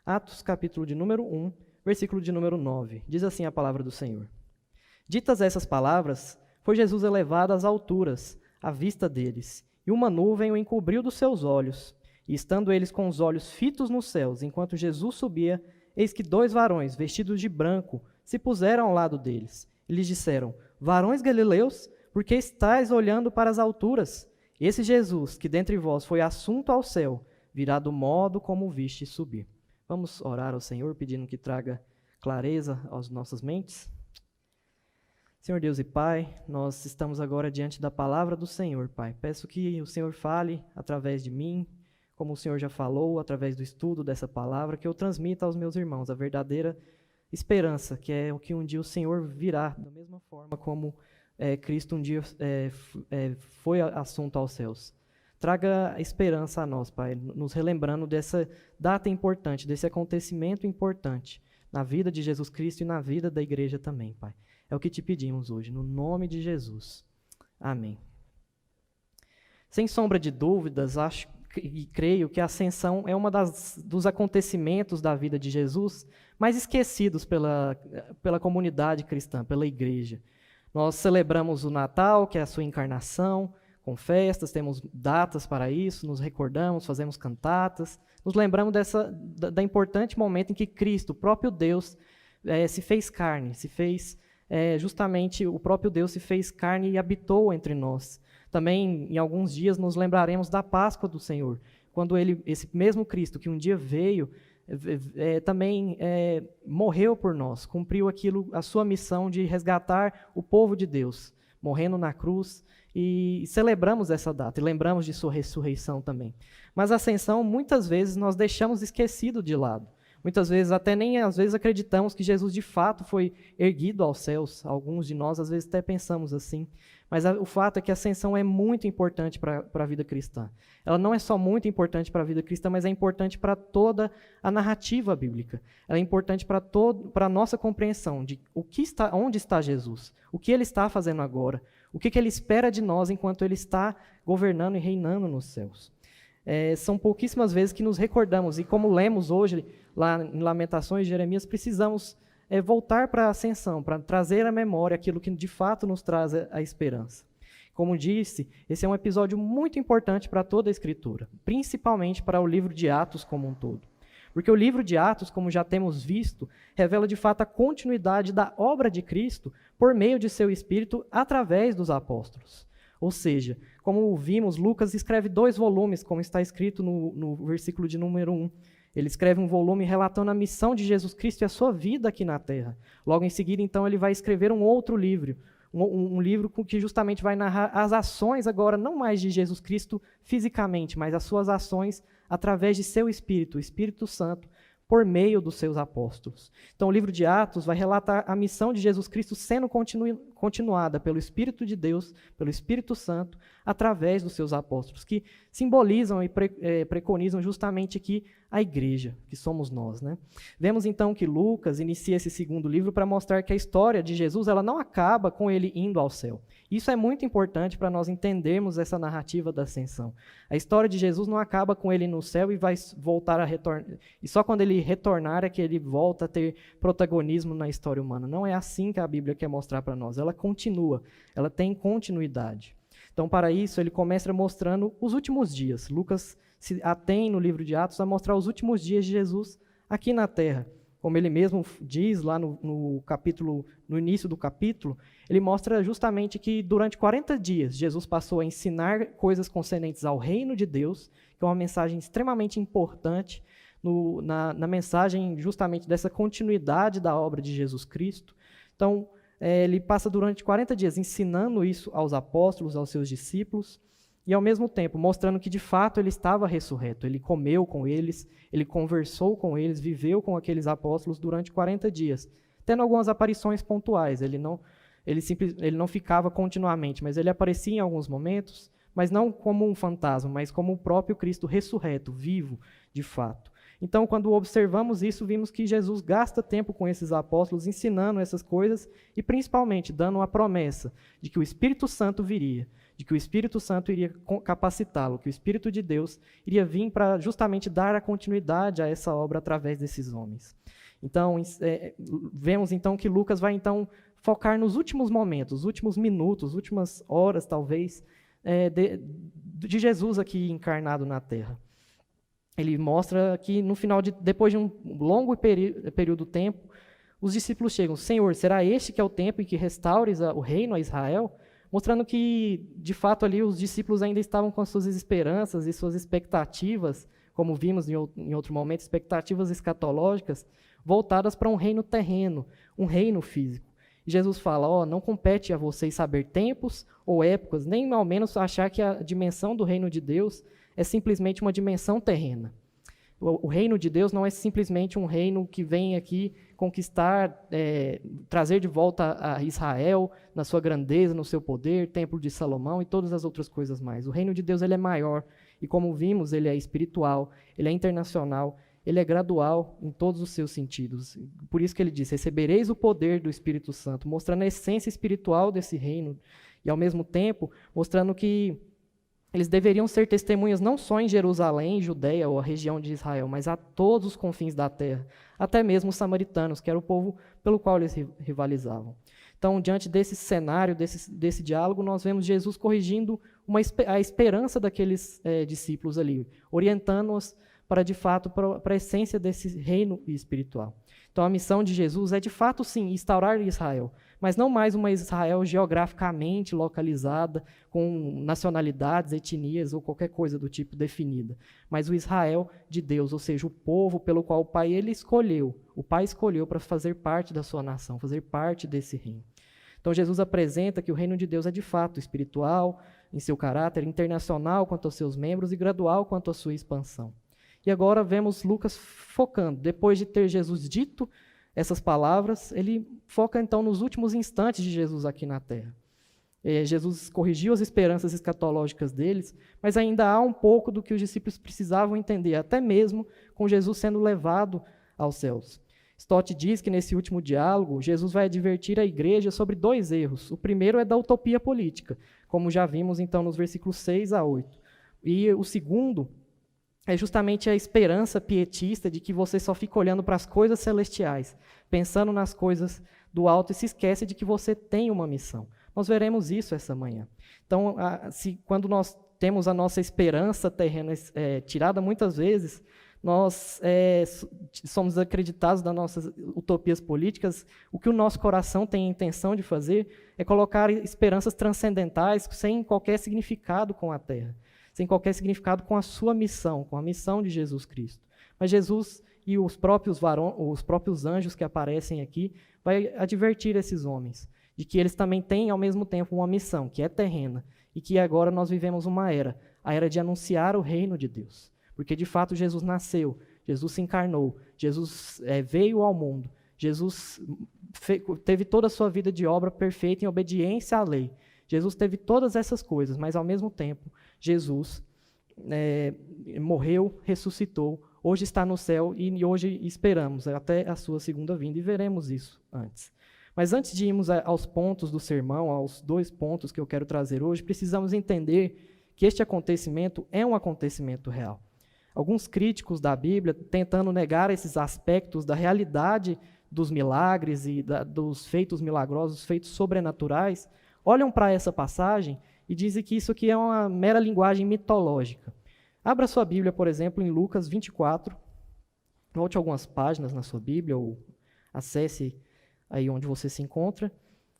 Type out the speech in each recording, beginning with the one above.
Atos, capítulo de número 1, versículo de número 9. Diz assim a palavra do Senhor. Ditas essas palavras, foi Jesus elevado às alturas, à vista deles, e uma nuvem o encobriu dos seus olhos. E estando eles com os olhos fitos nos céus, enquanto Jesus subia, eis que 2 varões, vestidos de branco, se puseram ao lado deles. E lhes disseram: Varões galileus, por que estáis olhando para as alturas? Esse Jesus, que dentre vós foi assunto ao céu, virá do modo como o viste subir. Vamos orar ao Senhor, pedindo que traga clareza às nossas mentes. Senhor Deus e Pai, nós estamos agora diante da palavra do Senhor, Pai. Peço que o Senhor fale através de mim, como o Senhor já falou, através do estudo dessa palavra, que eu transmita aos meus irmãos a verdadeira esperança, que é o que um dia o Senhor virá, da mesma forma como Cristo um dia foi assunto aos céus. Traga esperança a nós, Pai, nos relembrando dessa data importante, desse acontecimento importante na vida de Jesus Cristo e na vida da igreja também, Pai. É o que te pedimos hoje, no nome de Jesus. Amém. Sem sombra de dúvidas, acho e creio que a ascensão é uma dos acontecimentos da vida de Jesus mais esquecidos pela comunidade cristã, pela igreja. Nós celebramos o Natal, que é a sua encarnação, com festas, temos datas para isso, nos recordamos, fazemos cantatas, nos lembramos da importante momento em que Cristo, o próprio Deus, se fez carne, justamente o próprio Deus se fez carne e habitou entre nós. Também, em alguns dias, nos lembraremos da Páscoa do Senhor, quando esse mesmo Cristo que um dia veio, também morreu por nós, cumpriu a sua missão de resgatar o povo de Deus, morrendo na cruz, e celebramos essa data, e lembramos de sua ressurreição também. Mas a ascensão, muitas vezes, nós deixamos esquecido de lado. Muitas vezes, até nem às vezes acreditamos que Jesus de fato foi erguido aos céus. Alguns de nós, às vezes, até pensamos assim. Mas o fato é que a ascensão é muito importante para a vida cristã. Ela não é só muito importante para a vida cristã, mas é importante para toda a narrativa bíblica. Ela é importante para a nossa compreensão de onde está Jesus, o que ele está fazendo agora, o que ele espera de nós enquanto ele está governando e reinando nos céus. São pouquíssimas vezes que nos recordamos, e como lemos hoje, lá em Lamentações de Jeremias, precisamos voltar para a ascensão, para trazer à memória aquilo que de fato nos traz a esperança. Como disse, esse é um episódio muito importante para toda a Escritura, principalmente para o livro de Atos como um todo. Porque o livro de Atos, como já temos visto, revela de fato a continuidade da obra de Cristo por meio de seu Espírito através dos apóstolos. Ou seja, como vimos, Lucas escreve 2 volumes, como está escrito no versículo de número 1. Ele escreve um volume relatando a missão de Jesus Cristo e a sua vida aqui na Terra. Logo em seguida, então, ele vai escrever um outro livro, um livro que justamente vai narrar as ações agora, não mais de Jesus Cristo fisicamente, mas as suas ações através de seu Espírito, o Espírito Santo, por meio dos seus apóstolos. Então, o livro de Atos vai relatar a missão de Jesus Cristo sendo continuada pelo Espírito de Deus, pelo Espírito Santo, através dos seus apóstolos, que simbolizam e preconizam justamente aqui a igreja, que somos nós, né? Vemos então que Lucas inicia esse segundo livro para mostrar que a história de Jesus ela não acaba com ele indo ao céu. Isso é muito importante para nós entendermos essa narrativa da ascensão. A história de Jesus não acaba com ele no céu e vai voltar a retornar. E só quando ele retornar é que ele volta a ter protagonismo na história humana. Não é assim que a Bíblia quer mostrar para nós. Ela continua, ela tem continuidade. Então, para isso, ele começa mostrando os últimos dias. Lucas se atém no livro de Atos a mostrar os últimos dias de Jesus aqui na Terra. Como ele mesmo diz lá no início do capítulo, ele mostra justamente que durante 40 dias Jesus passou a ensinar coisas concernentes ao reino de Deus, que é uma mensagem extremamente importante na mensagem justamente dessa continuidade da obra de Jesus Cristo. Então, ele passa durante 40 dias ensinando isso aos apóstolos, aos seus discípulos, e ao mesmo tempo mostrando que de fato ele estava ressurreto. Ele comeu com eles, ele conversou com eles, viveu com aqueles apóstolos durante 40 dias, tendo algumas aparições pontuais. Ele não ficava continuamente, mas ele aparecia em alguns momentos, mas não como um fantasma, mas como o próprio Cristo ressurreto, vivo de fato. Então, quando observamos isso, vimos que Jesus gasta tempo com esses apóstolos, ensinando essas coisas e, principalmente, dando uma promessa de que o Espírito Santo viria, de que o Espírito Santo iria capacitá-lo, que o Espírito de Deus iria vir para justamente dar a continuidade a essa obra através desses homens. Então, vemos então que Lucas vai então focar nos últimos momentos, últimos minutos, últimas horas, talvez, de Jesus aqui encarnado na Terra. Ele mostra que no final, depois de um longo período de tempo, os discípulos chegam: Senhor, será este que é o tempo em que restaures o reino a Israel? Mostrando que, de fato, ali os discípulos ainda estavam com as suas esperanças e suas expectativas, como vimos em outro momento, expectativas escatológicas, voltadas para um reino terreno, um reino físico. E Jesus fala: não compete a vocês saber tempos ou épocas, nem ao menos achar que a dimensão do reino de Deus é simplesmente uma dimensão terrena. O reino de Deus não é simplesmente um reino que vem aqui conquistar, trazer de volta a Israel na sua grandeza, no seu poder, Templo de Salomão e todas as outras coisas mais. O reino de Deus ele é maior e, como vimos, ele é espiritual, ele é internacional, ele é gradual em todos os seus sentidos. Por isso que ele diz: recebereis o poder do Espírito Santo, mostrando a essência espiritual desse reino e, ao mesmo tempo, mostrando que eles deveriam ser testemunhas não só em Jerusalém, Judeia ou a região de Israel, mas a todos os confins da terra, até mesmo os samaritanos, que era o povo pelo qual eles rivalizavam. Então, diante desse cenário, desse diálogo, nós vemos Jesus corrigindo a esperança daqueles discípulos ali, orientando-os para, de fato, para a essência desse reino espiritual. Então, a missão de Jesus é, de fato, sim, instaurar Israel, mas não mais uma Israel geograficamente localizada, com nacionalidades, etnias ou qualquer coisa do tipo definida, mas o Israel de Deus, ou seja, o povo pelo qual o Pai escolheu para fazer parte da sua nação, fazer parte desse reino. Então, Jesus apresenta que o reino de Deus é, de fato, espiritual, em seu caráter, internacional quanto aos seus membros e gradual quanto à sua expansão. E agora vemos Lucas focando, depois de ter Jesus dito essas palavras, ele foca então nos últimos instantes de Jesus aqui na Terra. Jesus corrigiu as esperanças escatológicas deles, mas ainda há um pouco do que os discípulos precisavam entender, até mesmo com Jesus sendo levado aos céus. Stott diz que nesse último diálogo, Jesus vai advertir a igreja sobre 2 erros. O primeiro é da utopia política, como já vimos então nos versículos 6 a 8. E o segundo é justamente a esperança pietista de que você só fica olhando para as coisas celestiais, pensando nas coisas do alto e se esquece de que você tem uma missão. Nós veremos isso essa manhã. Então, quando nós temos a nossa esperança terrena tirada muitas vezes, nós somos acreditados das nossas utopias políticas. O que o nosso coração tem a intenção de fazer é colocar esperanças transcendentais sem qualquer significado com a terra, sem qualquer significado com a sua missão, com a missão de Jesus Cristo. Mas Jesus e os próprios anjos que aparecem aqui vai advertir esses homens de que eles também têm, ao mesmo tempo, uma missão, que é terrena, e que agora nós vivemos uma era, a era de anunciar o reino de Deus. Porque, de fato, Jesus nasceu, Jesus se encarnou, Jesus veio ao mundo, Jesus teve toda a sua vida de obra perfeita em obediência à lei. Jesus teve todas essas coisas, mas, ao mesmo tempo, Jesus morreu, ressuscitou, hoje está no céu e hoje esperamos até a sua segunda vinda, e veremos isso antes. Mas antes de irmos aos pontos do sermão, aos 2 pontos que eu quero trazer hoje, precisamos entender que este acontecimento é um acontecimento real. Alguns críticos da Bíblia, tentando negar esses aspectos da realidade dos milagres e dos feitos milagrosos, feitos sobrenaturais, olham para essa passagem e dizem que isso aqui é uma mera linguagem mitológica. Abra sua Bíblia, por exemplo, em Lucas 24, volte algumas páginas na sua Bíblia ou acesse aí onde você se encontra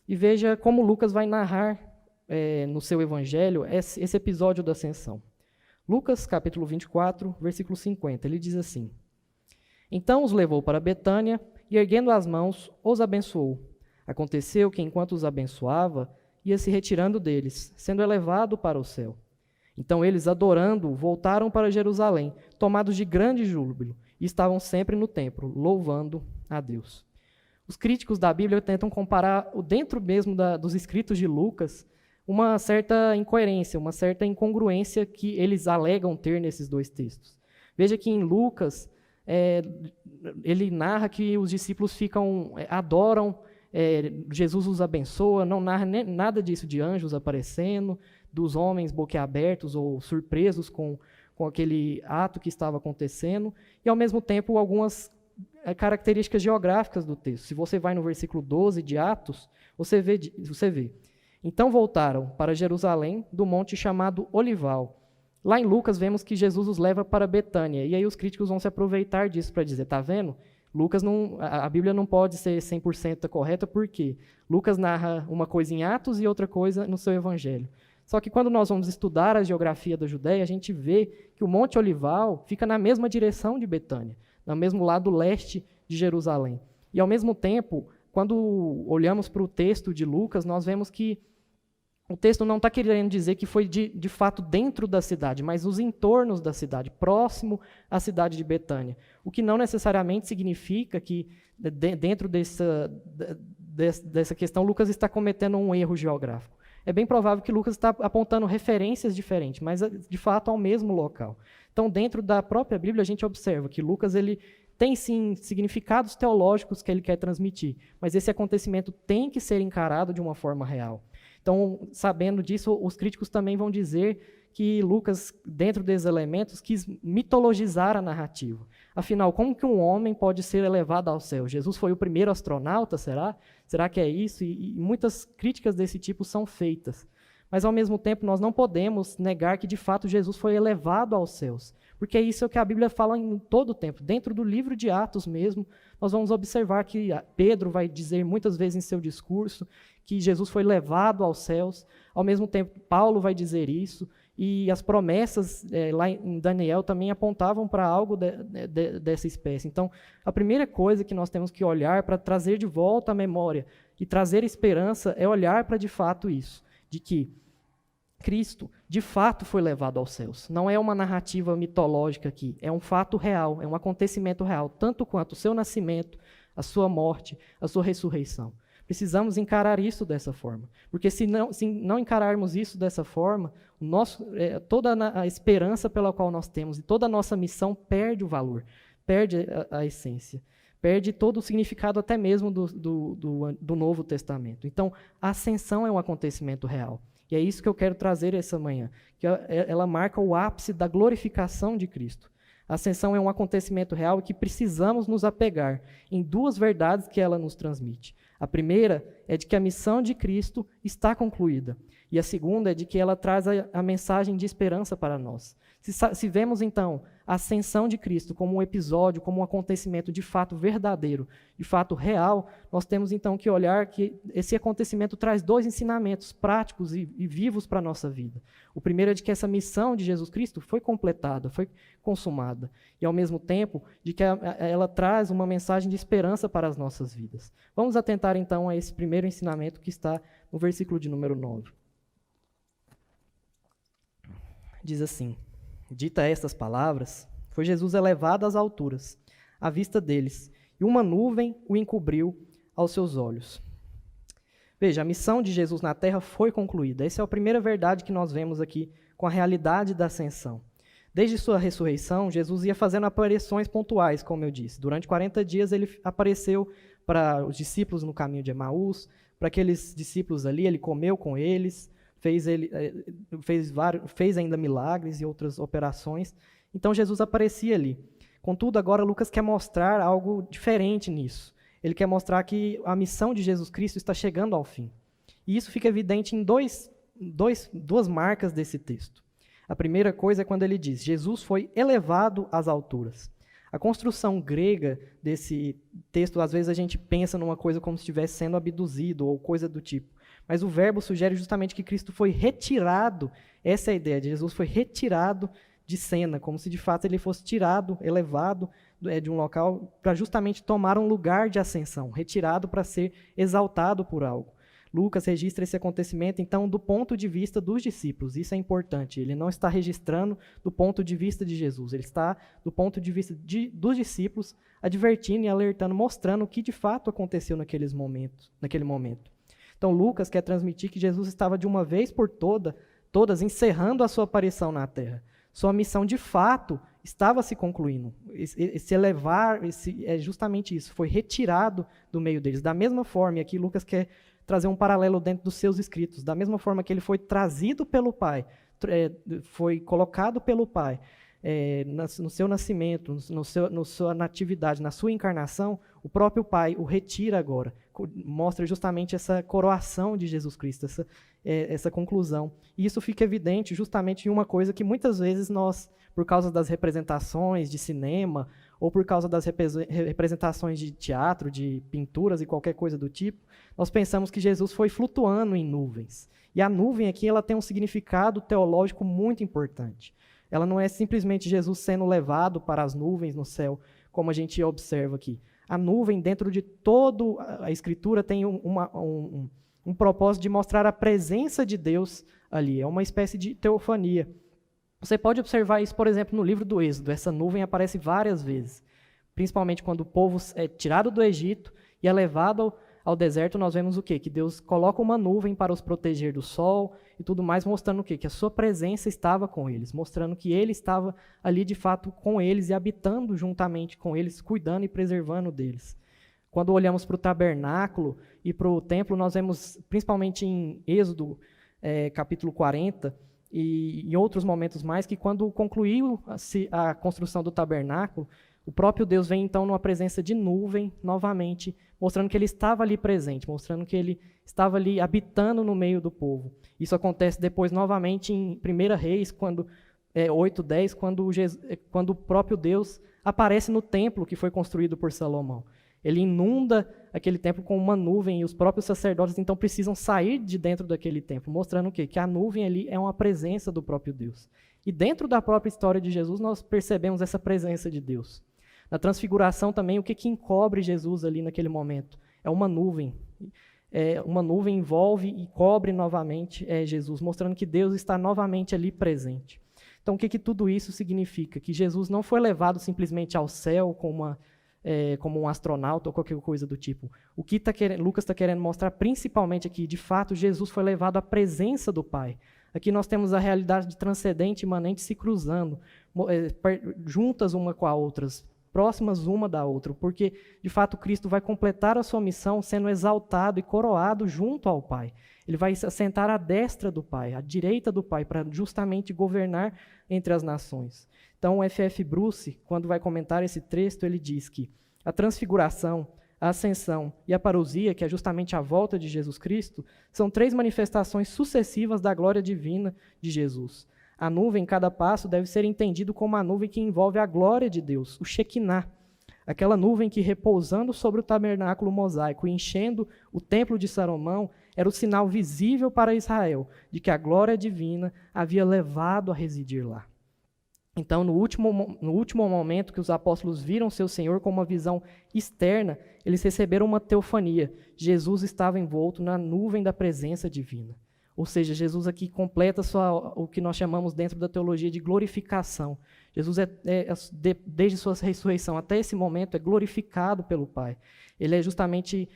e veja como Lucas vai narrar no seu evangelho esse episódio da ascensão. Lucas, capítulo 24, versículo 50, ele diz assim: Então os levou para Betânia e, erguendo as mãos, os abençoou. Aconteceu que, enquanto os abençoava, ia se retirando deles, sendo elevado para o céu. Então eles, adorando-o, voltaram para Jerusalém, tomados de grande júbilo, e estavam sempre no templo, louvando a Deus. Os críticos da Bíblia tentam comparar, dentro mesmo dos escritos de Lucas, uma certa incoerência, uma certa incongruência que eles alegam ter nesses 2 textos. Veja que em Lucas, ele narra que os discípulos adoram, Jesus os abençoa, não narra nada disso de anjos aparecendo, dos homens boquiabertos ou surpresos com aquele ato que estava acontecendo, e ao mesmo tempo algumas características geográficas do texto. Se você vai no versículo 12 de Atos, você vê. Então voltaram para Jerusalém, do monte chamado Olival. Lá em Lucas vemos que Jesus os leva para Betânia, e aí os críticos vão se aproveitar disso para dizer, tá vendo? A Bíblia não pode ser 100% correta, porque Lucas narra uma coisa em Atos e outra coisa no seu Evangelho. Só que quando nós vamos estudar a geografia da Judéia, a gente vê que o Monte Olival fica na mesma direção de Betânia, no mesmo lado leste de Jerusalém. E, ao mesmo tempo, quando olhamos para o texto de Lucas, nós vemos que o texto não está querendo dizer que foi de fato dentro da cidade, mas os entornos da cidade, próximo à cidade de Betânia. O que não necessariamente significa que, dentro dessa questão, Lucas está cometendo um erro geográfico. É bem provável que Lucas está apontando referências diferentes, mas, de fato, ao mesmo local. Então, dentro da própria Bíblia, a gente observa que Lucas ele tem, sim, significados teológicos que ele quer transmitir, mas esse acontecimento tem que ser encarado de uma forma real. Então, sabendo disso, os críticos também vão dizer que Lucas, dentro desses elementos, quis mitologizar a narrativa. Afinal, como que um homem pode ser elevado ao céu? Jesus foi o primeiro astronauta, será? Será que é isso? E muitas críticas desse tipo são feitas. Mas, ao mesmo tempo, nós não podemos negar que, de fato, Jesus foi elevado aos céus. Porque isso é o que a Bíblia fala em todo o tempo. Dentro do livro de Atos mesmo, nós vamos observar que Pedro vai dizer muitas vezes em seu discurso que Jesus foi levado aos céus. Ao mesmo tempo, Paulo vai dizer isso. E as promessas lá em Daniel também apontavam para algo dessa espécie. Então, a primeira coisa que nós temos que olhar para trazer de volta a memória e trazer esperança é olhar para, de fato, isso. De que Cristo, de fato, foi levado aos céus. Não é uma narrativa mitológica aqui, é um fato real, é um acontecimento real, tanto quanto o seu nascimento, a sua morte, a sua ressurreição. Precisamos encarar isso dessa forma, porque se não encararmos isso dessa forma, toda a esperança pela qual nós temos e toda a nossa missão perde o valor, perde a essência, perde todo o significado até mesmo do Novo Testamento. Então, a ascensão é um acontecimento real. E é isso que eu quero trazer essa manhã, que ela marca o ápice da glorificação de Cristo. A ascensão é um acontecimento real e que precisamos nos apegar em duas verdades que ela nos transmite. A primeira é de que a missão de Cristo está concluída. E a segunda é de que ela traz a mensagem de esperança para nós. Se vemos, então, a ascensão de Cristo como um episódio, como um acontecimento de fato verdadeiro, de fato real, nós temos, então, que olhar que esse acontecimento traz dois ensinamentos práticos e vivos para a nossa vida. O primeiro é de que essa missão de Jesus Cristo foi completada, foi consumada. E, ao mesmo tempo, de que ela traz uma mensagem de esperança para as nossas vidas. Vamos atentar, então, a esse primeiro ensinamento que está no versículo de número 9. Diz assim: dita estas palavras, foi Jesus elevado às alturas, à vista deles, e uma nuvem o encobriu aos seus olhos. Veja, a missão de Jesus na terra foi concluída. Essa é a primeira verdade que nós vemos aqui com a realidade da ascensão. Desde sua ressurreição, Jesus ia fazendo aparições pontuais, como eu disse. Durante 40 dias ele apareceu para os discípulos no caminho de Emaús, para aqueles discípulos ali, ele comeu com eles, fez ainda milagres e outras operações. Então Jesus aparecia ali. Contudo, agora Lucas quer mostrar algo diferente nisso. Ele quer mostrar que a missão de Jesus Cristo está chegando ao fim. E isso fica evidente em duas marcas desse texto. A primeira coisa é quando ele diz: Jesus foi elevado às alturas. A construção grega desse texto, às vezes a gente pensa numa coisa como se estivesse sendo abduzido ou coisa do tipo. Mas o verbo sugere justamente que Cristo foi retirado. Essa é a ideia, de Jesus foi retirado de cena, como se de fato ele fosse tirado, elevado de um local para justamente tomar um lugar de ascensão, retirado para ser exaltado por algo. Lucas registra esse acontecimento, então, do ponto de vista dos discípulos. Isso é importante. Ele não está registrando do ponto de vista de Jesus. Ele está do ponto de vista dos discípulos, advertindo e alertando, mostrando o que de fato aconteceu naquele momento. Então, Lucas quer transmitir que Jesus estava de uma vez por todas encerrando a sua aparição na terra. Sua missão, de fato, estava se concluindo. Esse elevar, é justamente isso, foi retirado do meio deles. Da mesma forma, e aqui Lucas quer trazer um paralelo dentro dos seus escritos, da mesma forma que ele foi trazido pelo Pai, foi colocado pelo Pai, no seu nascimento, na sua natividade, na sua encarnação, o próprio Pai o retira agora. Mostra justamente essa coroação de Jesus Cristo, essa conclusão. E isso fica evidente justamente em uma coisa que muitas vezes nós, por causa das representações de cinema, ou por causa das representações de teatro, de pinturas e qualquer coisa do tipo, nós pensamos que Jesus foi flutuando em nuvens. E a nuvem aqui ela tem um significado teológico muito importante. Ela não é simplesmente Jesus sendo levado para as nuvens no céu, como a gente observa aqui. A nuvem, dentro de toda a Escritura, tem um propósito de mostrar a presença de Deus ali. É uma espécie de teofania. Você pode observar isso, por exemplo, no livro do Êxodo. Essa nuvem aparece várias vezes. Principalmente quando o povo é tirado do Egito e é levado ao deserto, nós vemos o quê? Que Deus coloca uma nuvem para os proteger do sol e tudo mais, mostrando o quê? Que a sua presença estava com eles, mostrando que ele estava ali de fato com eles e habitando juntamente com eles, cuidando e preservando deles. Quando olhamos para o tabernáculo e para o templo, nós vemos, principalmente em Êxodo, capítulo 40, e em outros momentos mais, que quando concluiu a construção do tabernáculo, o próprio Deus vem então numa presença de nuvem, novamente, mostrando que ele estava ali presente, mostrando que ele estava ali habitando no meio do povo. Isso acontece depois novamente em 1 Reis, 8:10, quando o próprio Deus aparece no templo que foi construído por Salomão. Ele inunda aquele templo com uma nuvem e os próprios sacerdotes então precisam sair de dentro daquele templo, mostrando o quê? Que a nuvem ali é uma presença do próprio Deus. E dentro da própria história de Jesus nós percebemos essa presença de Deus. Na transfiguração também, o que encobre Jesus ali naquele momento? É uma nuvem. Uma nuvem envolve e cobre novamente Jesus, mostrando que Deus está novamente ali presente. Então, o que tudo isso significa? Que Jesus não foi levado simplesmente ao céu como um astronauta ou qualquer coisa do tipo. O que Lucas está querendo mostrar principalmente aqui, de fato, Jesus foi levado à presença do Pai. Aqui nós temos a realidade transcendente e imanente se cruzando, juntas uma com a outra, próximas uma da outra, porque, de fato, Cristo vai completar a sua missão sendo exaltado e coroado junto ao Pai. Ele vai se assentar à destra do Pai, à direita do Pai, para justamente governar entre as nações. Então, o F.F. Bruce, quando vai comentar esse texto, ele diz que a transfiguração, a ascensão e a parousia, que é justamente a volta de Jesus Cristo, são 3 manifestações sucessivas da glória divina de Jesus. A nuvem, em cada passo, deve ser entendido como a nuvem que envolve a glória de Deus, o Shekinah. Aquela nuvem que, repousando sobre o tabernáculo mosaico e enchendo o templo de Salomão, era o sinal visível para Israel de que a glória divina havia levado a residir lá. Então, no último momento que os apóstolos viram seu Senhor com uma visão externa, eles receberam uma teofania. Jesus estava envolto na nuvem da presença divina. Ou seja, Jesus aqui completa o que nós chamamos dentro da teologia de glorificação. Jesus, desde sua ressurreição até esse momento, é glorificado pelo Pai. Ele justamente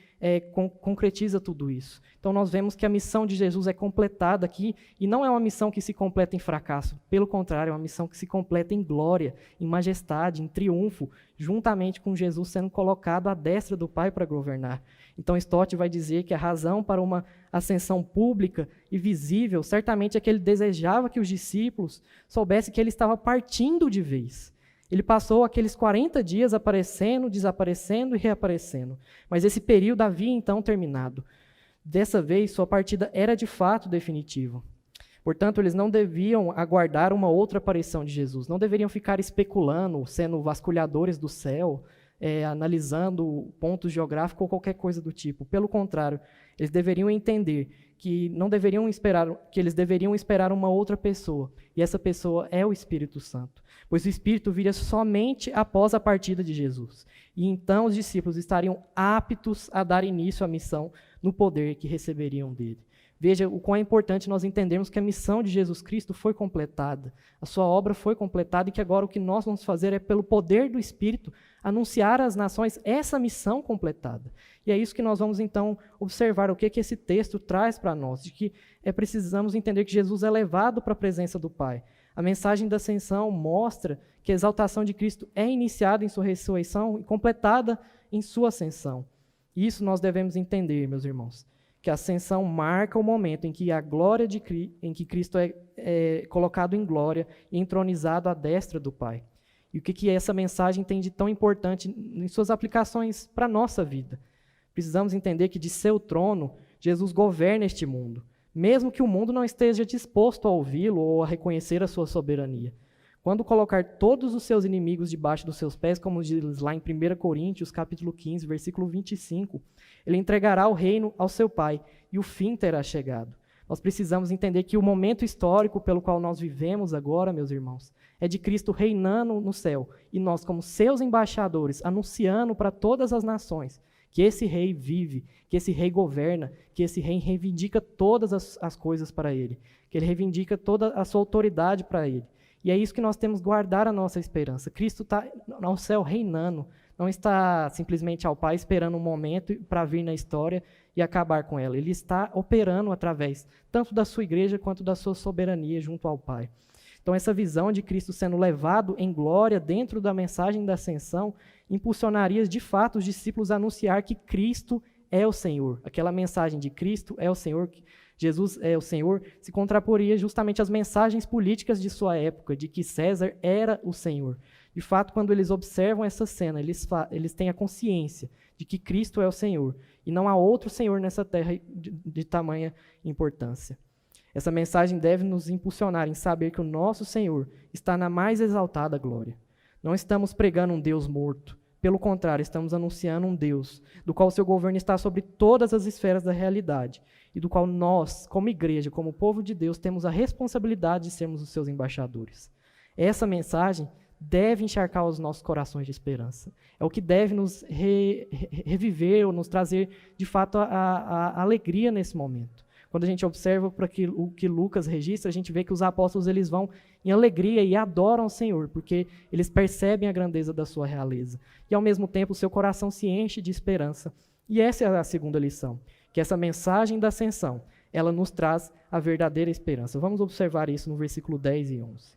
concretiza tudo isso. Então nós vemos que a missão de Jesus é completada aqui, e não é uma missão que se completa em fracasso. Pelo contrário, é uma missão que se completa em glória, em majestade, em triunfo, juntamente com Jesus sendo colocado à destra do Pai para governar. Então Stott vai dizer que a razão para uma ascensão pública e visível certamente é que ele desejava que os discípulos soubessem que ele estava partindo de vez. Ele passou aqueles 40 dias aparecendo, desaparecendo e reaparecendo. Mas esse período havia então terminado. Dessa vez, sua partida era de fato definitiva. Portanto, eles não deviam aguardar uma outra aparição de Jesus. Não deveriam ficar especulando, sendo vasculhadores do céu, analisando pontos geográficos ou qualquer coisa do tipo. Pelo contrário, eles deveriam entender que eles deveriam esperar uma outra pessoa, e essa pessoa é o Espírito Santo, pois o Espírito viria somente após a partida de Jesus. E então os discípulos estariam aptos a dar início à missão no poder que receberiam dele. Veja o quão é importante nós entendermos que a missão de Jesus Cristo foi completada, a sua obra foi completada, e que agora o que nós vamos fazer é, pelo poder do Espírito, anunciar às nações essa missão completada. E é isso que nós vamos então observar, o que esse texto traz para nós, de que precisamos entender que Jesus é levado para a presença do Pai. A mensagem da ascensão mostra que a exaltação de Cristo é iniciada em sua ressurreição e completada em sua ascensão. Isso nós devemos entender, meus irmãos, que a ascensão marca o momento em que a glória em que Cristo é colocado em glória e entronizado à destra do Pai. E o que essa mensagem tem de tão importante em suas aplicações para a nossa vida? Precisamos entender que de seu trono, Jesus governa este mundo, mesmo que o mundo não esteja disposto a ouvi-lo ou a reconhecer a sua soberania. Quando colocar todos os seus inimigos debaixo dos seus pés, como diz lá em 1 Coríntios, capítulo 15, versículo 25, ele entregará o reino ao seu Pai, e o fim terá chegado. Nós precisamos entender que o momento histórico pelo qual nós vivemos agora, meus irmãos, é de Cristo reinando no céu, e nós, como seus embaixadores, anunciando para todas as nações que esse rei vive, que esse rei governa, que esse rei reivindica todas as coisas para ele, que ele reivindica toda a sua autoridade para ele. E é isso que nós temos que guardar a nossa esperança. Cristo está no céu reinando, não está simplesmente ao Pai esperando um momento para vir na história e acabar com ela. Ele está operando através tanto da sua igreja quanto da sua soberania junto ao Pai. Então, essa visão de Cristo sendo levado em glória dentro da mensagem da ascensão impulsionaria, de fato, os discípulos a anunciar que Cristo é o Senhor. Aquela mensagem de Cristo é o Senhor, Jesus é o Senhor, se contraporia justamente às mensagens políticas de sua época, de que César era o Senhor. De fato, quando eles observam essa cena, eles têm a consciência de que Cristo é o Senhor, e não há outro Senhor nessa terra de tamanha importância. Essa mensagem deve nos impulsionar em saber que o nosso Senhor está na mais exaltada glória. Não estamos pregando um Deus morto. Pelo contrário, estamos anunciando um Deus, do qual o seu governo está sobre todas as esferas da realidade, e do qual nós, como igreja, como povo de Deus, temos a responsabilidade de sermos os seus embaixadores. Essa mensagem deve encharcar os nossos corações de esperança. É o que deve nos reviver ou nos trazer, de fato, a alegria nesse momento. Quando a gente observa para o que Lucas registra, a gente vê que os apóstolos eles vão em alegria e adoram o Senhor, porque eles percebem a grandeza da sua realeza. E, ao mesmo tempo, o seu coração se enche de esperança. E essa é a segunda lição, que essa mensagem da ascensão, ela nos traz a verdadeira esperança. Vamos observar isso no versículo 10 e 11.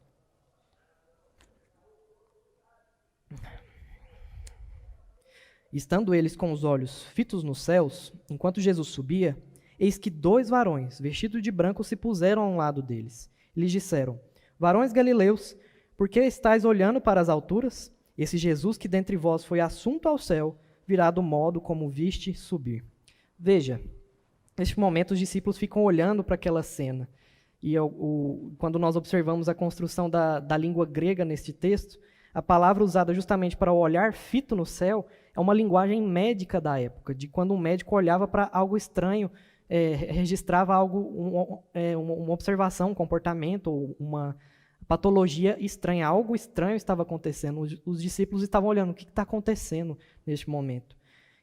Estando eles com os olhos fitos nos céus, enquanto Jesus subia, eis que 2 varões, vestidos de branco, se puseram a um lado deles. E lhes disseram: Varões galileus, por que estáis olhando para as alturas? Esse Jesus que dentre vós foi assunto ao céu, virá do modo como viste subir. Veja, neste momento os discípulos ficam olhando para aquela cena. E quando nós observamos a construção da língua grega neste texto, a palavra usada justamente para o olhar fito no céu é uma linguagem médica da época, de quando um médico olhava para algo estranho, registrava algo, uma observação, um comportamento, ou uma patologia estranha. Algo estranho estava acontecendo. Os discípulos estavam olhando o que está acontecendo neste momento.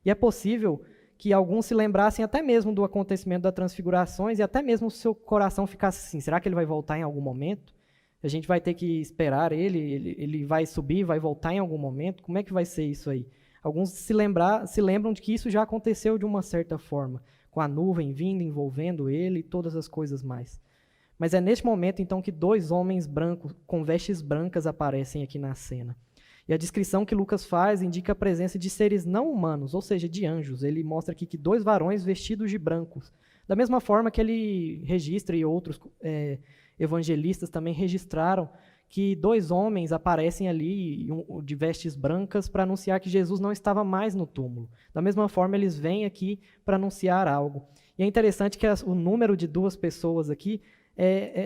E é possível que alguns se lembrassem até mesmo do acontecimento das transfigurações e até mesmo o seu coração ficasse assim: será que ele vai voltar em algum momento? A gente vai ter que esperar ele vai subir, vai voltar em algum momento? Como é que vai ser isso aí? Alguns se lembram de que isso já aconteceu de uma certa forma, com a nuvem vindo, envolvendo ele e todas as coisas mais. Mas é neste momento, então, que 2 homens brancos, com vestes brancas, aparecem aqui na cena. E a descrição que Lucas faz indica a presença de seres não humanos, ou seja, de anjos. Ele mostra aqui que 2 varões vestidos de brancos. Da mesma forma que ele registra, e outros evangelistas também registraram, que 2 homens aparecem ali de vestes brancas para anunciar que Jesus não estava mais no túmulo. Da mesma forma, eles vêm aqui para anunciar algo. E é interessante que o número de 2 pessoas aqui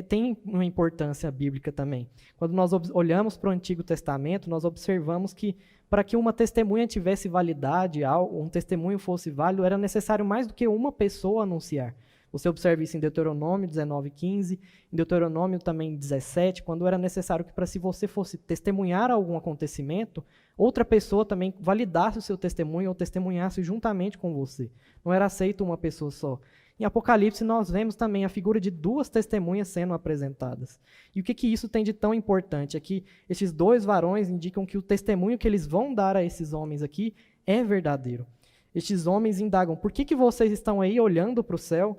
tem uma importância bíblica também. Quando nós olhamos para o Antigo Testamento, nós observamos que para que uma testemunha tivesse validade, um testemunho fosse válido, era necessário mais do que uma pessoa anunciar. Você observa isso em Deuteronômio 19:15, em Deuteronômio também 17, quando era necessário que, se você fosse testemunhar algum acontecimento, outra pessoa também validasse o seu testemunho ou testemunhasse juntamente com você. Não era aceito uma pessoa só. Em Apocalipse, nós vemos também a figura de 2 testemunhas sendo apresentadas. E o que isso tem de tão importante? É que esses 2 varões indicam que o testemunho que eles vão dar a esses homens aqui é verdadeiro. Estes homens indagam: por que vocês estão aí olhando para o céu?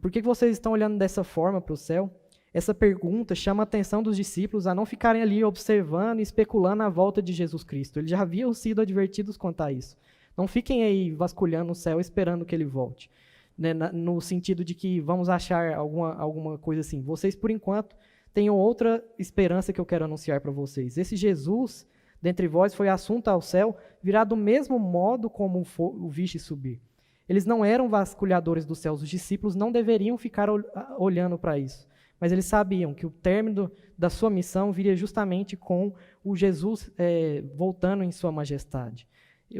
Por que vocês estão olhando dessa forma para o céu? Essa pergunta chama a atenção dos discípulos a não ficarem ali observando e especulando a volta de Jesus Cristo. Eles já haviam sido advertidos quanto a isso. Não fiquem aí vasculhando o céu esperando que ele volte, né, no sentido de que vamos achar alguma coisa assim. Vocês, por enquanto, tenham outra esperança que eu quero anunciar para vocês. Esse Jesus, dentre vós, foi assunto ao céu, virá do mesmo modo como o viste subir. Eles não eram vasculhadores dos céus, os discípulos não deveriam ficar olhando para isso. Mas eles sabiam que o término da sua missão viria justamente com o Jesus voltando em sua majestade.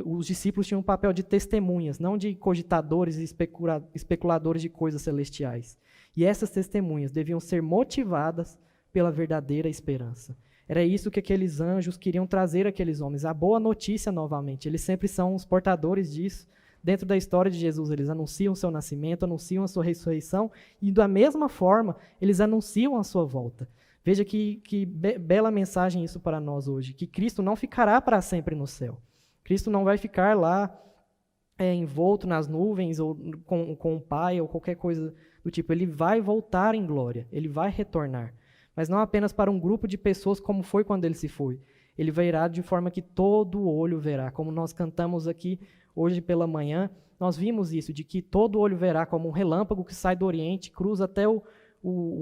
Os discípulos tinham um papel de testemunhas, não de cogitadores e especuladores de coisas celestiais. E essas testemunhas deviam ser motivadas pela verdadeira esperança. Era isso que aqueles anjos queriam trazer àqueles homens, a boa notícia novamente. Eles sempre são os portadores disso. Dentro da história de Jesus, eles anunciam o seu nascimento, anunciam a sua ressurreição, e da mesma forma, eles anunciam a sua volta. Veja que bela mensagem isso para nós hoje, que Cristo não ficará para sempre no céu. Cristo não vai ficar lá envolto nas nuvens, ou com o Pai, ou qualquer coisa do tipo. Ele vai voltar em glória, ele vai retornar. Mas não apenas para um grupo de pessoas como foi quando ele se foi. Ele virá de forma que todo olho verá, como nós cantamos aqui hoje pela manhã, nós vimos isso, de que todo olho verá como um relâmpago que sai do Oriente, cruza até o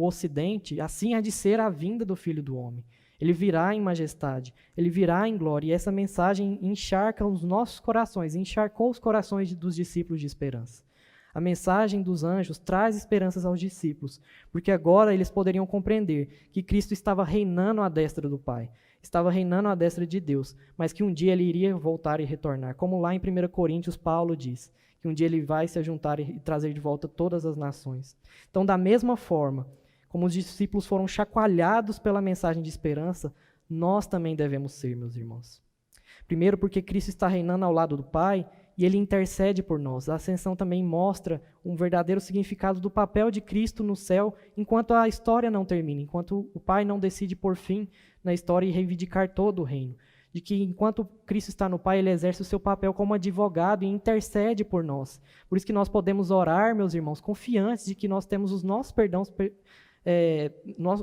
Ocidente, assim há de ser a vinda do Filho do Homem. Ele virá em majestade, ele virá em glória, e essa mensagem encharca os nossos corações, encharcou os corações dos discípulos de esperança. A mensagem dos anjos traz esperanças aos discípulos, porque agora eles poderiam compreender que Cristo estava reinando à destra do Pai, estava reinando à destra de Deus, mas que um dia ele iria voltar e retornar. Como lá em 1 Coríntios, Paulo diz, que um dia ele vai se juntar e trazer de volta todas as nações. Então, da mesma forma, como os discípulos foram chacoalhados pela mensagem de esperança, nós também devemos ser, meus irmãos. Primeiro, porque Cristo está reinando ao lado do Pai e ele intercede por nós. A ascensão também mostra um verdadeiro significado do papel de Cristo no céu enquanto a história não termina, enquanto o Pai não decide pôr fim na história e reivindicar todo o reino. De que enquanto Cristo está no Pai, ele exerce o seu papel como advogado e intercede por nós. Por isso que nós podemos orar, meus irmãos, confiantes de que nós temos os nossos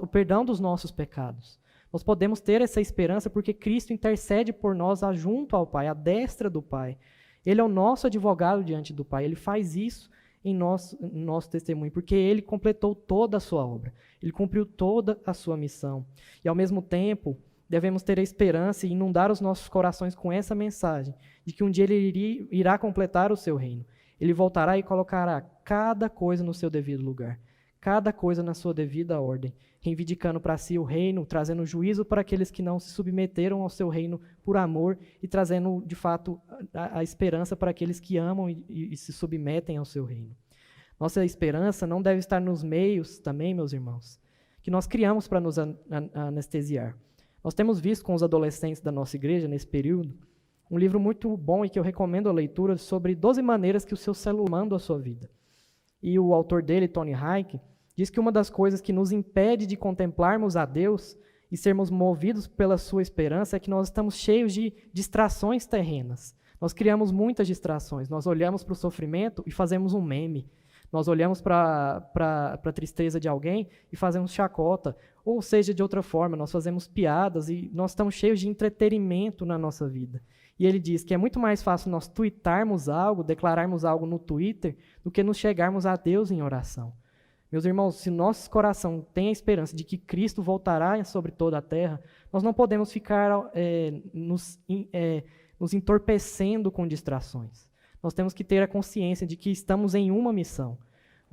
o perdão dos nossos pecados. Nós podemos ter essa esperança porque Cristo intercede por nós junto ao Pai, à destra do Pai. Ele é o nosso advogado diante do Pai. Ele faz isso em nosso testemunho, porque ele completou toda a sua obra. Ele cumpriu toda a sua missão. E, ao mesmo tempo, devemos ter a esperança e inundar os nossos corações com essa mensagem, de que um dia ele irá completar o seu reino. Ele voltará e colocará cada coisa no seu devido lugar, cada coisa na sua devida ordem, reivindicando para si o reino, trazendo juízo para aqueles que não se submeteram ao seu reino por amor e trazendo, de fato, a esperança para aqueles que amam e se submetem ao seu reino. Nossa esperança não deve estar nos meios também, meus irmãos, que nós criamos para nos anestesiar. Nós temos visto com os adolescentes da nossa igreja, nesse período, um livro muito bom e que eu recomendo a leitura sobre 12 maneiras que o seu celular manda a sua vida. E o autor dele, Tony Hayek, diz que uma das coisas que nos impede de contemplarmos a Deus e sermos movidos pela sua esperança é que nós estamos cheios de distrações terrenas. Nós criamos muitas distrações. Nós olhamos para o sofrimento e fazemos um meme. Nós olhamos para a tristeza de alguém e fazemos chacota. Ou seja, de outra forma, nós fazemos piadas e nós estamos cheios de entretenimento na nossa vida. E ele diz que é muito mais fácil nós tweetarmos algo, declararmos algo no Twitter, do que nos chegarmos a Deus em oração. Meus irmãos, se nosso coração tem a esperança de que Cristo voltará sobre toda a terra, nós não podemos ficar nos entorpecendo com distrações. Nós temos que ter a consciência de que estamos em uma missão,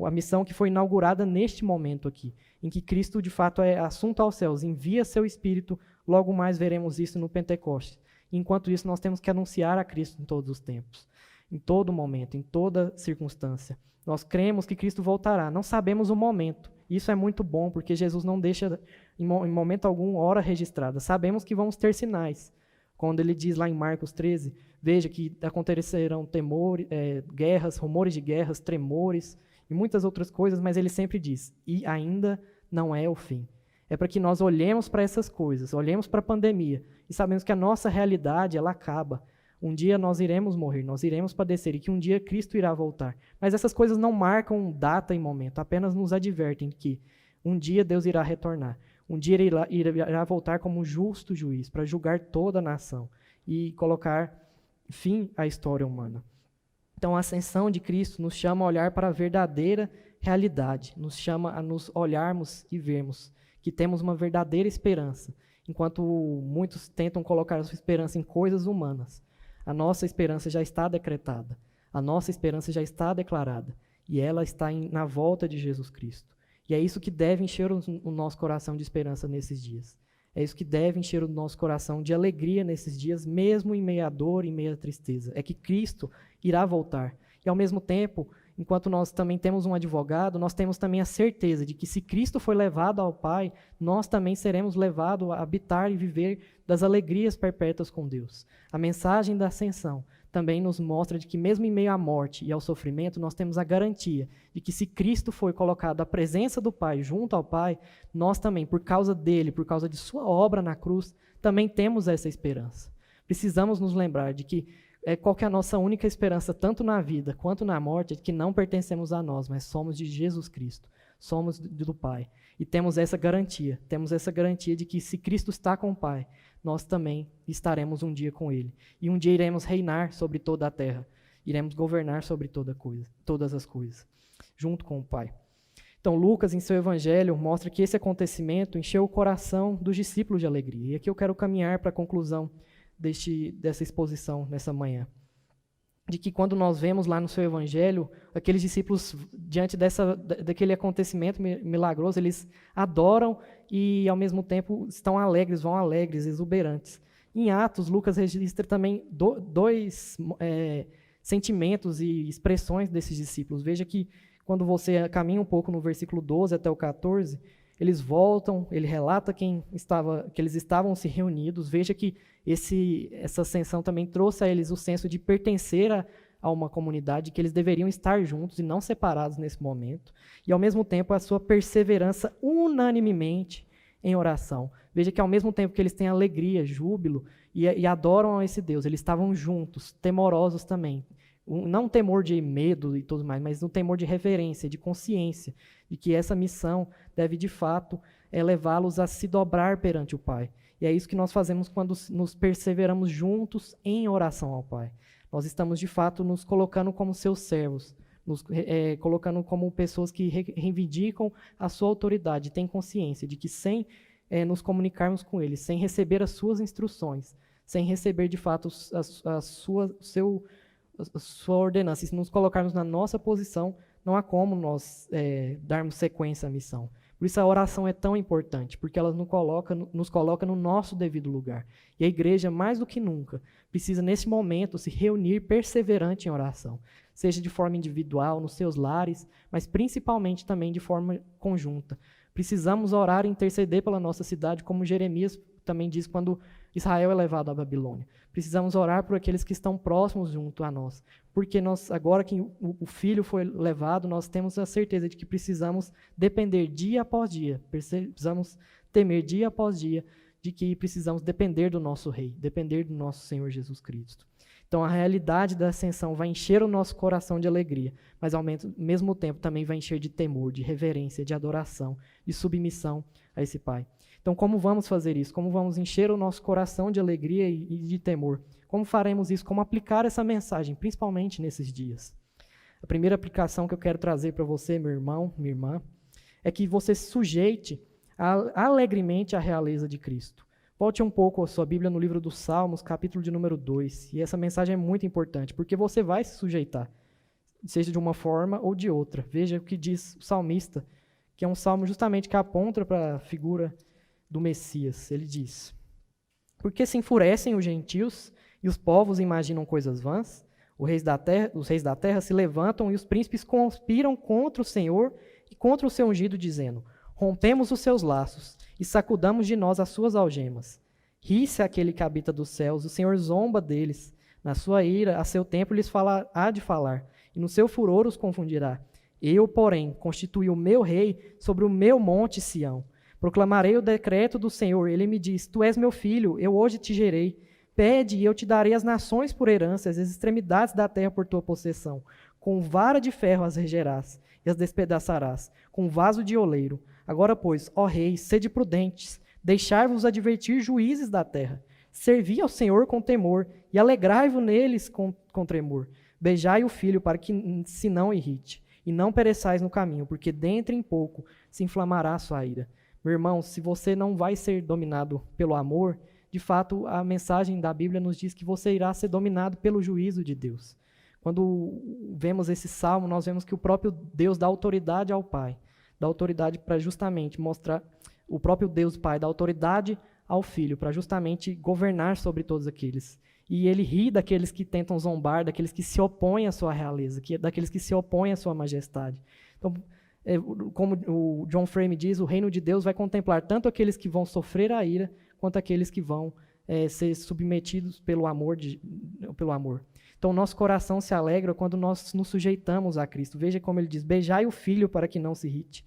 a missão que foi inaugurada neste momento aqui, em que Cristo, de fato, é assunto aos céus, envia seu Espírito, logo mais veremos isso no Pentecostes. Enquanto isso, nós temos que anunciar a Cristo em todos os tempos, em todo momento, em toda circunstância. Nós cremos que Cristo voltará, não sabemos o momento. Isso é muito bom, porque Jesus não deixa, em momento algum, hora registrada. Sabemos que vamos ter sinais. Quando ele diz lá em Marcos 13, veja que acontecerão guerras, rumores de guerras, tremores e muitas outras coisas, mas ele sempre diz, e ainda não é o fim. É para que nós olhemos para essas coisas, olhemos para a pandemia e sabemos que a nossa realidade, ela acaba. Um dia nós iremos morrer, nós iremos padecer e que um dia Cristo irá voltar. Mas essas coisas não marcam data e momento, apenas nos advertem que Um dia Deus irá retornar. Um dia ele irá voltar como um justo juiz para julgar toda a nação e colocar fim à história humana. Então, a ascensão de Cristo nos chama a olhar para a verdadeira realidade, nos chama a nos olharmos e vermos que temos uma verdadeira esperança, enquanto muitos tentam colocar a sua esperança em coisas humanas. A nossa esperança já está decretada, a nossa esperança já está declarada, e ela está na volta de Jesus Cristo. E é isso que deve encher o nosso coração de esperança nesses dias. É isso que deve encher o nosso coração de alegria nesses dias, mesmo em meio à dor, em meio à tristeza. É que Cristo irá voltar. E ao mesmo tempo, enquanto nós também temos um advogado, nós temos também a certeza de que se Cristo foi levado ao Pai, nós também seremos levados a habitar e viver das alegrias perpétuas com Deus. A mensagem da ascensão também nos mostra de que mesmo em meio à morte e ao sofrimento, nós temos a garantia de que se Cristo foi colocado à presença do Pai, junto ao Pai, nós também, por causa dele, por causa de sua obra na cruz, também temos essa esperança. Precisamos nos lembrar de que qual que é a nossa única esperança, tanto na vida quanto na morte, é que não pertencemos a nós, mas somos de Jesus Cristo, somos do Pai. E temos essa garantia de que se Cristo está com o Pai, nós também estaremos um dia com Ele. E um dia iremos reinar sobre toda a terra, iremos governar sobre todas as coisas, junto com o Pai. Então, Lucas, em seu evangelho, mostra que esse acontecimento encheu o coração dos discípulos de alegria. E aqui eu quero caminhar para a conclusão dessa exposição nessa manhã. De que quando nós vemos lá no seu evangelho, aqueles discípulos, diante daquele acontecimento milagroso, eles adoram e, ao mesmo tempo, estão alegres, vão alegres, exuberantes. Em Atos, Lucas registra também dois sentimentos e expressões desses discípulos. Veja que, quando você caminha um pouco no versículo 12 até o 14, eles voltam, ele relata que eles estavam se reunidos. Veja que essa ascensão também trouxe a eles o senso de pertencer a uma comunidade, que eles deveriam estar juntos e não separados nesse momento. E, ao mesmo tempo, a sua perseverança unanimemente em oração. Veja que, ao mesmo tempo que eles têm alegria, júbilo e adoram a esse Deus, eles estavam juntos, temorosos também. Não um temor de medo e tudo mais, mas um temor de reverência, de consciência, de que essa missão deve, de fato, levá-los a se dobrar perante o Pai. E é isso que nós fazemos quando nos perseveramos juntos em oração ao Pai. Nós estamos, de fato, nos colocando como seus servos, nos colocando como pessoas que reivindicam a sua autoridade, têm consciência de que sem nos comunicarmos com Ele, sem receber as suas instruções, sem receber, de fato, a sua ordenança, e se nos colocarmos na nossa posição, não há como nós darmos sequência à missão. Por isso a oração é tão importante, porque ela nos coloca no nosso devido lugar. E a igreja, mais do que nunca, precisa nesse momento se reunir perseverante em oração, seja de forma individual, nos seus lares, mas principalmente também de forma conjunta. Precisamos orar e interceder pela nossa cidade, como Jeremias também diz quando Israel é levado à Babilônia. Precisamos orar por aqueles que estão próximos junto a nós, porque agora que o filho foi levado, nós temos a certeza de que precisamos depender dia após dia, precisamos temer dia após dia, de que precisamos depender do nosso Rei, depender do nosso Senhor Jesus Cristo. Então, a realidade da ascensão vai encher o nosso coração de alegria, mas ao mesmo tempo também vai encher de temor, de reverência, de adoração, de submissão a esse Pai. Então, como vamos fazer isso? Como vamos encher o nosso coração de alegria e de temor? Como faremos isso? Como aplicar essa mensagem, principalmente nesses dias? A primeira aplicação que eu quero trazer para você, meu irmão, minha irmã, é que você se sujeite alegremente à realeza de Cristo. Volte um pouco a sua Bíblia no livro dos Salmos, capítulo de número 2. E essa mensagem é muito importante, porque você vai se sujeitar, seja de uma forma ou de outra. Veja o que diz o salmista, que é um salmo justamente que aponta para a figura do Messias. Ele diz: porque se enfurecem os gentios e os povos imaginam coisas vãs? Os reis da terra se levantam e os príncipes conspiram contra o Senhor e contra o seu ungido, dizendo: rompemos os seus laços e sacudamos de nós as suas algemas. Ri-se aquele que habita dos céus, o Senhor zomba deles. Na sua ira, a seu tempo lhes há de falar, e no seu furor os confundirá. Eu, porém, constituí o meu rei sobre o meu monte Sião. Proclamarei o decreto do Senhor. Ele me diz: tu és meu filho, eu hoje te gerei. Pede e eu te darei as nações por herança, as extremidades da terra por tua possessão. Com vara de ferro as regerás e as despedaçarás, com vaso de oleiro. Agora, pois, ó reis, sede prudentes, deixai-vos advertir juízes da terra. Servi ao Senhor com temor, e alegrai-vos neles com tremor. Beijai o filho para que se não irrite, e não pereçais no caminho, porque dentro em pouco se inflamará a sua ira. Meu irmão, se você não vai ser dominado pelo amor, de fato, a mensagem da Bíblia nos diz que você irá ser dominado pelo juízo de Deus. Quando vemos esse salmo, nós vemos que o próprio Deus dá autoridade ao Pai, dá autoridade para justamente mostrar, o próprio Deus Pai dá autoridade ao Filho, para justamente governar sobre todos aqueles. E ele ri daqueles que tentam zombar, daqueles que se opõem à sua realeza, daqueles que se opõem à sua majestade. Então, como o John Frame diz, o reino de Deus vai contemplar tanto aqueles que vão sofrer a ira, quanto aqueles que vão ser submetidos pelo amor. Então, nosso coração se alegra quando nós nos sujeitamos a Cristo. Veja como ele diz, beijai o Filho para que não se irrite.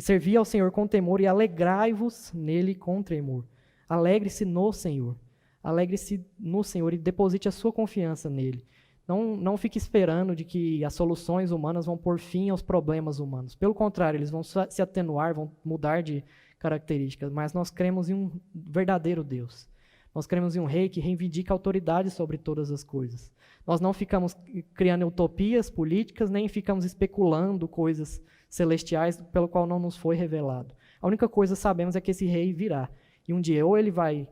Servi ao Senhor com temor e alegrai-vos nele com tremor. Alegre-se no Senhor. Alegre-se no Senhor e deposite a sua confiança nele. Não fique esperando de que as soluções humanas vão pôr fim aos problemas humanos. Pelo contrário, eles vão se atenuar, vão mudar de características. Mas nós cremos em um verdadeiro Deus. Nós cremos em um rei que reivindica autoridade sobre todas as coisas. Nós não ficamos criando utopias políticas, nem ficamos especulando coisas celestiais pelo qual não nos foi revelado. A única coisa que sabemos é que esse rei virá. E um dia ou ele vai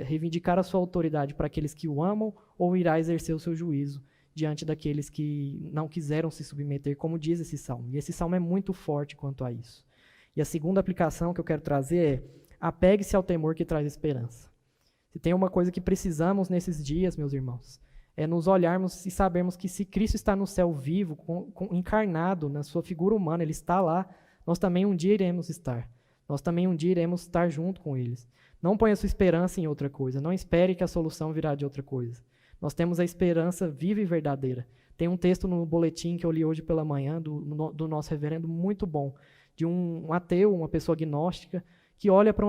reivindicar a sua autoridade para aqueles que o amam, ou irá exercer o seu juízo diante daqueles que não quiseram se submeter, como diz esse salmo. E esse salmo é muito forte quanto a isso. E a segunda aplicação que eu quero trazer é: apegue-se ao temor que traz esperança. Se tem uma coisa que precisamos nesses dias, meus irmãos, é nos olharmos e sabermos que se Cristo está no céu vivo, encarnado na sua figura humana, ele está lá, nós também um dia iremos estar. Nós também um dia iremos estar junto com eles. Não ponha sua esperança em outra coisa. Não espere que a solução virá de outra coisa. Nós temos a esperança viva e verdadeira. Tem um texto no boletim que eu li hoje pela manhã, do nosso reverendo, muito bom, de um ateu, uma pessoa agnóstica, que olha para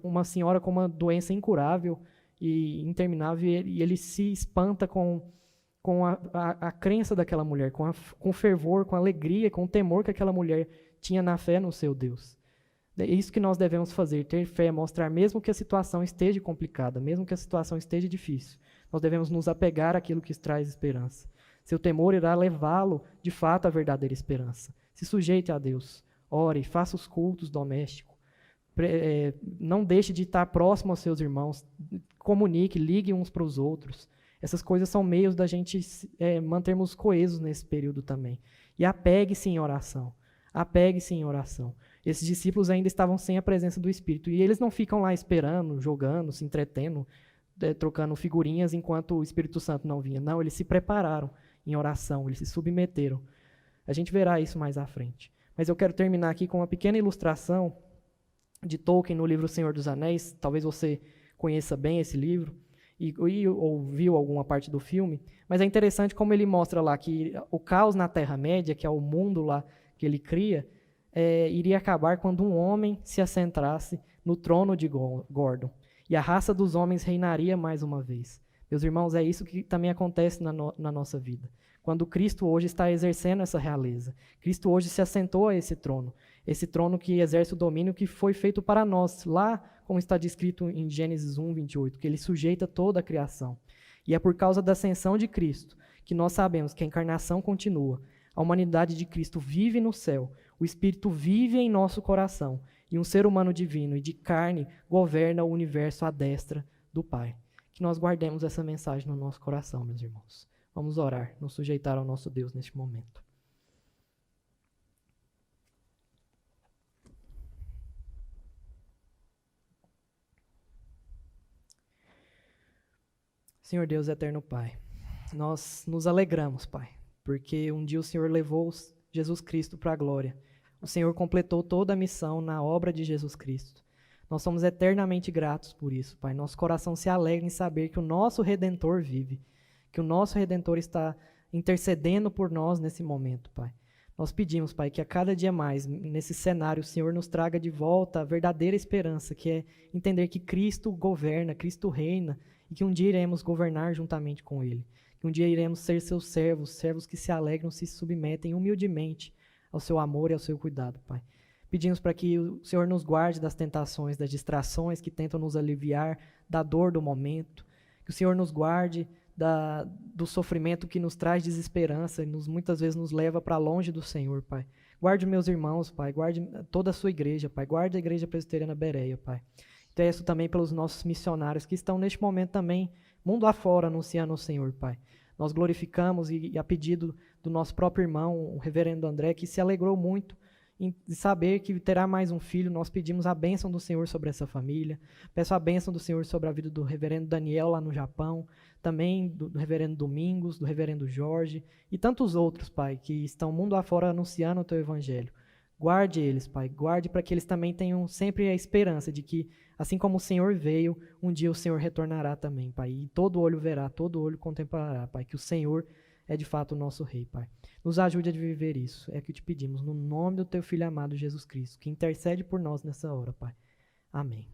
uma senhora com uma doença incurável e interminável, e ele se espanta com a crença daquela mulher, com o fervor, com a alegria, com o temor que aquela mulher tinha na fé no seu Deus. É isso que nós devemos fazer, ter fé, mostrar, mesmo que a situação esteja complicada, mesmo que a situação esteja difícil, nós devemos nos apegar àquilo que traz esperança. Seu temor irá levá-lo, de fato, à verdadeira esperança. Se sujeite a Deus, ore, faça os cultos domésticos, não deixe de estar próximo aos seus irmãos, comunique, ligue uns para os outros. Essas coisas são meios da gente mantermos coesos nesse período também. E apegue-se em oração. Apegue-se em oração. Esses discípulos ainda estavam sem a presença do Espírito. E eles não ficam lá esperando, jogando, se entretendo, trocando figurinhas enquanto o Espírito Santo não vinha. Não, eles se prepararam em oração, eles se submeteram. A gente verá isso mais à frente. Mas eu quero terminar aqui com uma pequena ilustração de Tolkien no livro Senhor dos Anéis. Talvez você conheça bem esse livro ou viu alguma parte do filme. Mas é interessante como ele mostra lá que o caos na Terra-média, que é o mundo lá que ele cria, iria acabar quando um homem se assentasse no trono de Gordon. E a raça dos homens reinaria mais uma vez. Meus irmãos, é isso que também acontece na nossa vida. Quando Cristo hoje está exercendo essa realeza. Cristo hoje se assentou a esse trono que exerce o domínio que foi feito para nós, lá como está descrito em Gênesis 1, 28, que ele sujeita toda a criação. E é por causa da ascensão de Cristo que nós sabemos que a encarnação continua. A humanidade de Cristo vive no céu, o Espírito vive em nosso coração, e um ser humano divino e de carne governa o universo à destra do Pai. Que nós guardemos essa mensagem no nosso coração, meus irmãos. Vamos orar, nos sujeitar ao nosso Deus neste momento. Senhor Deus, eterno Pai, nós nos alegramos, Pai, porque um dia o Senhor levou Jesus Cristo para a glória. O Senhor completou toda a missão na obra de Jesus Cristo. Nós somos eternamente gratos por isso, Pai. Nosso coração se alegra em saber que o nosso Redentor vive, que o nosso Redentor está intercedendo por nós nesse momento, Pai. Nós pedimos, Pai, que a cada dia mais, nesse cenário, o Senhor nos traga de volta a verdadeira esperança, que é entender que Cristo governa, Cristo reina, e que um dia iremos governar juntamente com Ele. Que um dia iremos ser seus servos, servos que se alegram, se submetem humildemente ao seu amor e ao seu cuidado, Pai. Pedimos para que o Senhor nos guarde das tentações, das distrações que tentam nos aliviar da dor do momento. Que o Senhor nos guarde do sofrimento que nos traz desesperança e muitas vezes nos leva para longe do Senhor, Pai. Guarde meus irmãos, Pai. Guarde toda a sua igreja, Pai. Guarde a Igreja Presbiteriana Bereia, Pai. Peço também pelos nossos missionários que estão neste momento também, mundo afora, anunciando o Senhor, Pai. Nós glorificamos e a pedido do nosso próprio irmão, o reverendo André, que se alegrou muito em saber que terá mais um filho, nós pedimos a bênção do Senhor sobre essa família. Peço a bênção do Senhor sobre a vida do reverendo Daniel lá no Japão, também do reverendo Domingos, do reverendo Jorge e tantos outros, Pai, que estão mundo afora anunciando o Teu Evangelho. Guarde eles, Pai, guarde para que eles também tenham sempre a esperança de que, assim como o Senhor veio, um dia o Senhor retornará também, Pai, e todo olho verá, todo olho contemplará, Pai, que o Senhor é de fato o nosso Rei, Pai. Nos ajude a viver isso, é o que te pedimos, no nome do Teu Filho amado Jesus Cristo, que intercede por nós nessa hora, Pai. Amém.